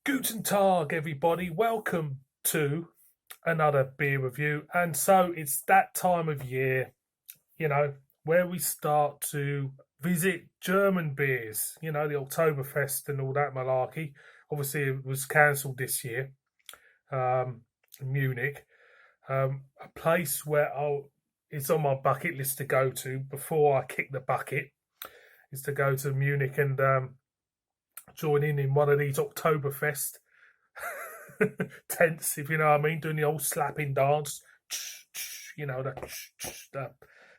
Guten Tag, everybody. Welcome to another beer review. And so it's that time of year, where we start to visit German beers, the Oktoberfest and all that malarkey. Obviously, it was cancelled this year, in Munich. A place where it's on my bucket list to go to before I kick the bucket is to go to Munich and join in one of these Oktoberfest tents, if you know what I mean, doing the old slapping dance, the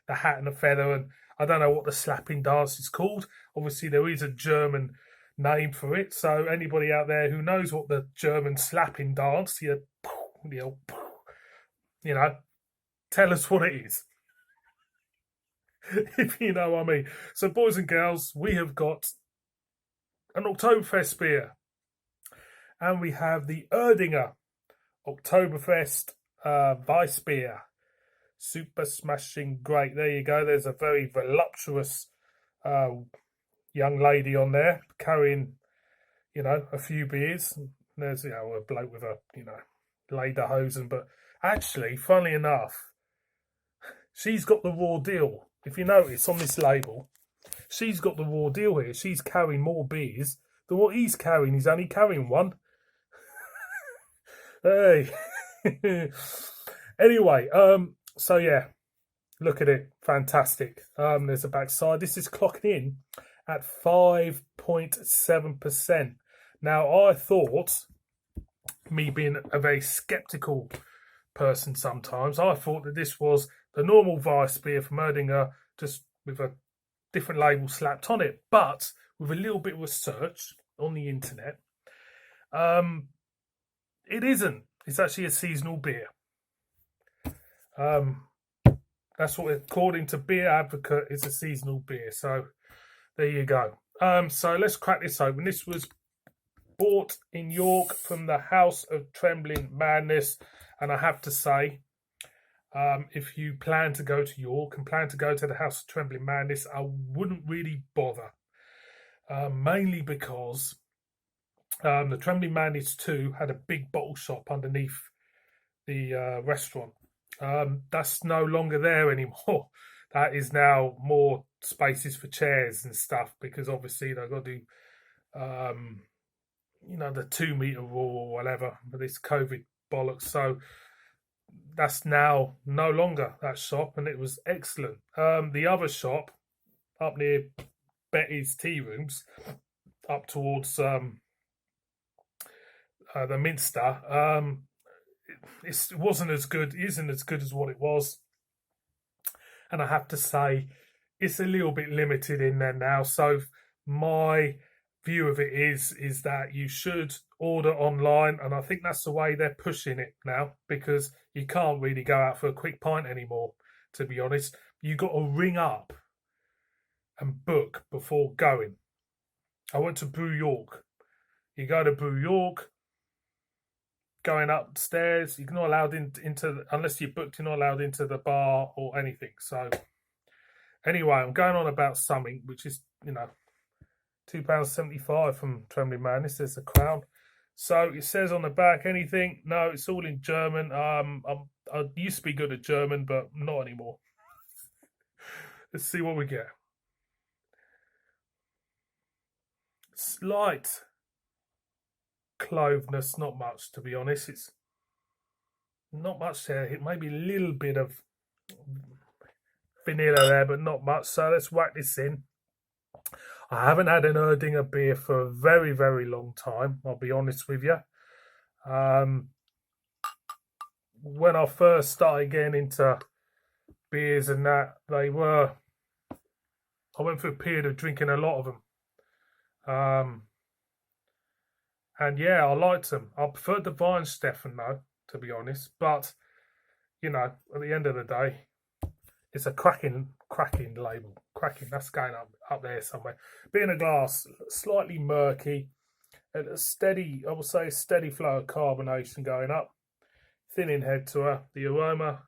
hat and the feather, and I don't know what the slapping dance is called. Obviously, there is a German name for it, so anybody out there who knows what the German slapping dance, tell us what it is, if you know what I mean. So, boys and girls, we have got an Oktoberfest beer, and we have the Erdinger Oktoberfest Weiss beer. Super smashing great. There you go. There's a very voluptuous young lady on there carrying, a few beers. There's, a bloke with a, lederhosen. But actually, funnily enough, she's got the raw deal. If you notice on this label, she's got the raw deal here. She's carrying more beers than what he's carrying. He's only carrying one. Hey. Anyway, so yeah, look at it. Fantastic. There's a backside. This is clocking in at 5.7%. Now, I thought, me being a very skeptical person sometimes, I thought that this was the normal Weiss beer from Erdinger, just with a different label slapped on it. But with a little bit of research on the internet, it isn't. It's actually a seasonal beer. That's what, according to Beer Advocate, is a seasonal beer. So there you go. So let's crack this open. This was bought in York from the House of Trembling Madness, and I have to say, if you plan to go to York and plan to go to the House of Trembling Madness, I wouldn't really bother. Mainly because the Trembling Madness 2 had a big bottle shop underneath the restaurant. That's no longer there anymore. That is now more spaces for chairs and stuff, because obviously they've got to do, the 2 meter rule or whatever, but this COVID bollocks. So that's now no longer that shop, and it was excellent. The other shop up near Betty's Tea Rooms, up towards the Minster, it wasn't as good, isn't as good as what it was. And I have to say, it's a little bit limited in there now. So my view of it is that you should order online, and I think that's the way they're pushing it now, because you can't really go out for a quick pint anymore, to be honest. You got to ring up and book before going. I went to Brew York. You go to Brew York, going upstairs, you're not allowed into unless you're booked, you're not allowed into the bar or anything. So anyway, I'm going on about something which is, £2.75 from Trembling Madness. There's a crown. So it says on the back anything. No, it's all in German. I used to be good at German, but not anymore. Let's see what we get. Slight cloveness, not much, to be honest. It's not much there. It may be a little bit of vanilla there, but not much. So let's whack this in. I haven't had an Erdinger beer for a very, very long time, I'll be honest with you. When I first started getting into beers and that, I went through a period of drinking a lot of them. And yeah, I liked them. I preferred the Weihenstephan though, to be honest. But, at the end of the day, it's a cracking label. Cracking, that's going up there somewhere. Bit in a glass, slightly murky. And a steady, I would say, steady flow of carbonation going up. Thinning head to her. The aroma,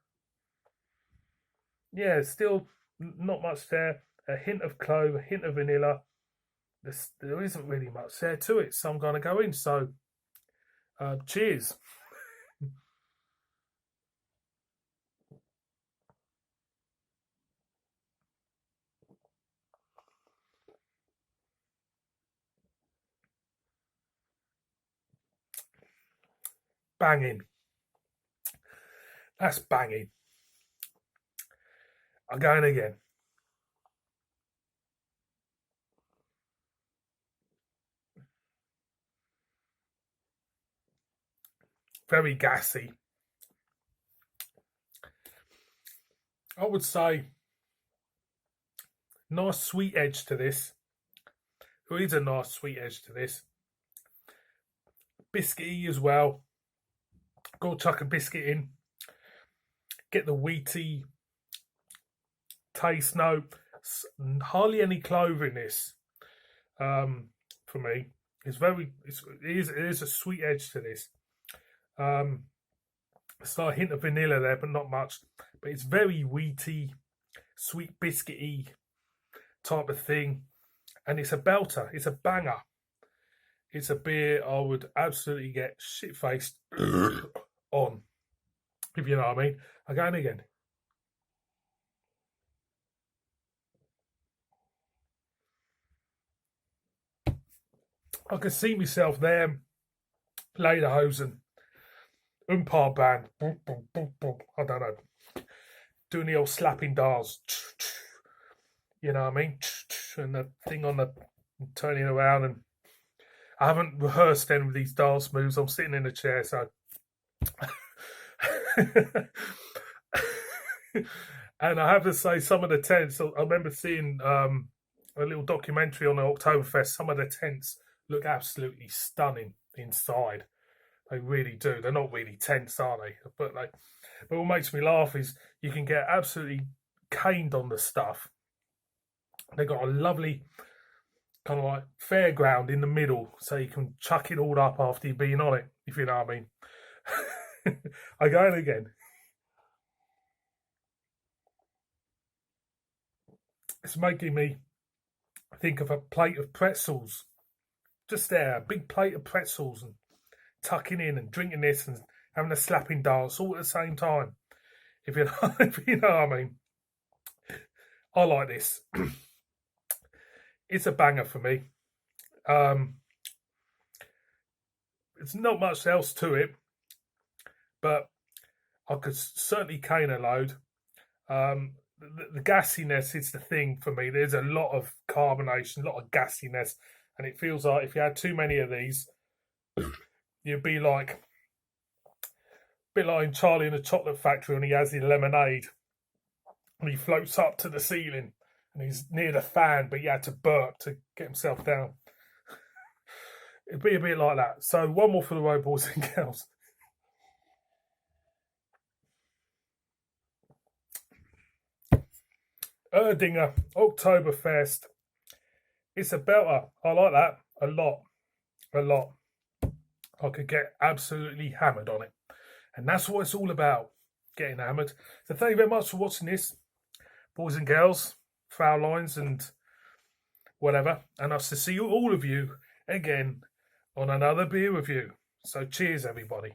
yeah, still not much there. A hint of clove, a hint of vanilla. There isn't really much there to it, so I'm going to go in. So Cheers. Banging. That's banging. I'm going again. Very gassy. I would say nice sweet edge to this. There is a nice sweet edge to this. Biscuity as well. Go chuck a biscuit in. Get the wheaty taste. No, hardly any clover in this. For me, it is a sweet edge to this. It's like a hint of vanilla there, but not much. But it's very wheaty, sweet biscuity type of thing, and it's a belter. It's a banger. It's a beer I would absolutely get shit faced on, if you know what I mean. Again, again. I can see myself there, Lederhosen, umpire band. I don't know, doing the old slapping dials. You know what I mean? And the thing on the turning around, and I haven't rehearsed any of these dance moves. I'm sitting in a chair, so. And I have to say, some of the tents, I remember seeing a little documentary on the Oktoberfest. Some of the tents look absolutely stunning inside. They really do. They're not really tents, are they? But what makes me laugh is you can get absolutely caned on the stuff. They've got a lovely kind of like fairground in the middle, so you can chuck it all up after you've been on it, if you know what I mean. Again, again. It's making me think of a plate of pretzels. Just there, a big plate of pretzels, and tucking in and drinking this and having a slapping dance all at the same time. If you know, if you know what I mean. I like this. It's a banger for me. It's not much else to it, but I could certainly cane a load. The gassiness is the thing for me. There's a lot of carbonation, a lot of gassiness, and it feels like if you had too many of these, you'd be like a bit like in Charlie in the Chocolate Factory when he has his lemonade and he floats up to the ceiling and he's near the fan, but he had to burp to get himself down. It'd be a bit like that. So one more for the road, boys and girls. Erdinger Oktoberfest. It's a belter. I like that a lot. A lot. I could get absolutely hammered on it. And that's what it's all about, getting hammered. So thank you very much for watching this, boys and girls, foul lines and whatever. And I'll see you, all of you, again on another beer review. So cheers, everybody.